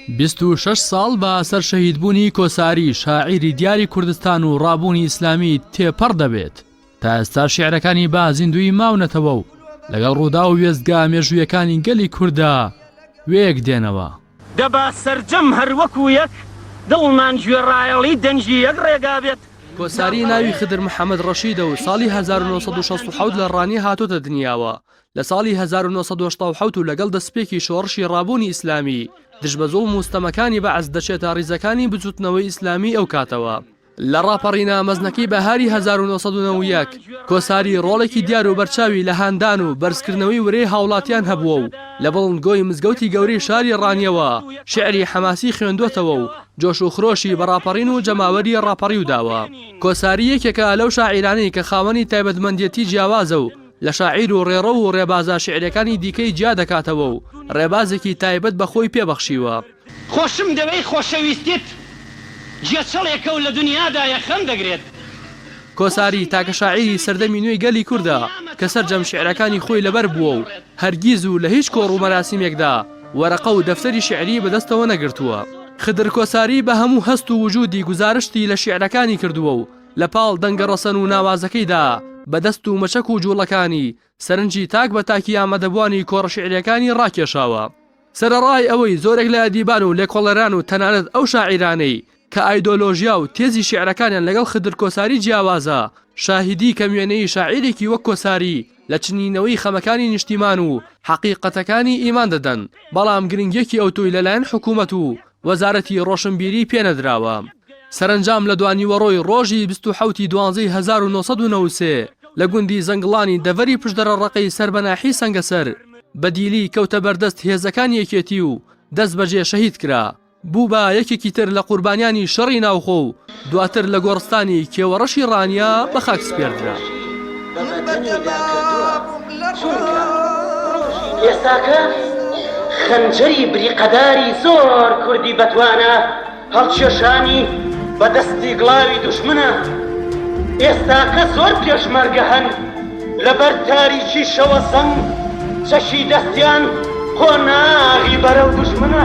26 ساڵ بە ئەسەر شەهیدبونی كۆساری شاعیری دیاری كوردستان و ڕابونی ئیسلامی تێپەڕدەبێت. تا ئێستا شیعرەکانی با زیندوویی ماونەتەوەو لەگەڵ ڕوداو و وێستگە مێژووییەکانی گەلی كوردا وێک دێنەوە. دەبا سەرجەم هەروەکو یەک دڵمان گوێڕایەڵی دەنجی یەک ڕێگا بێت. كۆساری ناوی خدر محەممەد ڕەشیدە و ساڵی 1967 لە ڕانی هاتۆتە دنیاوە. لە ساڵی 1970 و لەگەڵ دەستپێکی شۆڕشی ڕابونی ئیسلامی دژبەزۆ و موستەمەکانی بەعەز دەچێتە ڕیزەکانی بچوتنەوەی ئیسلامی ئەو کاتەوە. لە ڕاپەڕینە مەزنەکەی بەهاری 1991 كۆساری ڕۆڵێکی دیار و بەرچاوی لە هاندان و بەرزکردنەوەی ورەی هاوڵاتیان هەبووە و لە بڵندگۆی مزگەوتی گەورەی شاری ڕانیەوە شیعری حەماسی خوێندوتەوە و جۆش و خرۆشی بەڕاپەڕین و جەماوەری ڕاپەڕی و داوە. كۆساری یەکێکە لەو شاعیرانەی کە خاوەنی تایبەتمەندێتی جیاوازە و لە شاعیر و ڕێڕە و ڕێبازە شیعرەکانی دیکەی جیا دەکاتەوە و ڕێبازێکی تایبەت بەخۆی پێبەخشیوە. خۆشم دەوێت خۆشەویستیت جێچەڵێکە و لە دنیادا یەخەم دەگرێت. كۆساری تاکە شاعیری سەردەمی نوێی گەلی کووردا کە سەرجەم شیعرەکانی خۆی لەبەر بووە و هەرگیز و لە هیچ کۆڕ و مەراسیمێکدا وەرەقە و دەفتەری شیعری بەدەستەوە نەگرتووە. خدر كۆساری بە هەموو هەست و وجودی گزارشتی لە شیعرەکانی کردووە و لە پاڵ دەنگە ڕەسەن و ناوازەکەیدا بەدەست و مەچەک و جوڵەکانی سەرنجی تاک بە تاکی ئامادەبوانی کۆڕە شیعرەکانی ڕاکێشاوە. سەرەڕای ئەوەی زۆرێک لە ئەدیبان و لێکۆڵەران و تەنانەت ئەو شاعیرانەی کە ئایدۆلۆژیا و تێزی شیعرەکانیان لەگەڵ خدر كۆساری جیاوازە شاهیدی کە وێنەی شاعیرێکی وەک كۆساری لە چنینەوەی خەمەکانی نیشتیمان و حەقیقەتەکانی ئیمان دەدەن، بەڵام گرنگیەکی ئەوتۆی لەلایەن حکوومەت و وەزارەتی ڕۆشنبیری پێنەدراوە. سەرنجام لە دوانیوەڕۆی ڕۆژی 27/12/1993 لە گوندی زەنگڵانی دەڤەری پشدەرە ڕقەی سەربەناحی سەنگەسەر بەدیلی کەوتە بەردەست هێزەکان یەکێتی و دەست بەجێ شەهید کرا. بوو بە یەکێکی تر لە قوربانیانی شەڕی ناوخۆ و دواتر لە گۆڕستانی کێوەڕەشی ڕانیا بە خاک سپێردرا. ئێستاکە خەنجەری بریقەداری زۆر کوردی بەتوانە هەڵکێشانی بەدەستی گڵاوی دوژمنە. ئێستاکە زۆر پێشمەرگە هەن لەبەر تاریکی شەوە سەنگ چەشی دەستیان قۆناغی بەرەو دوژمنە.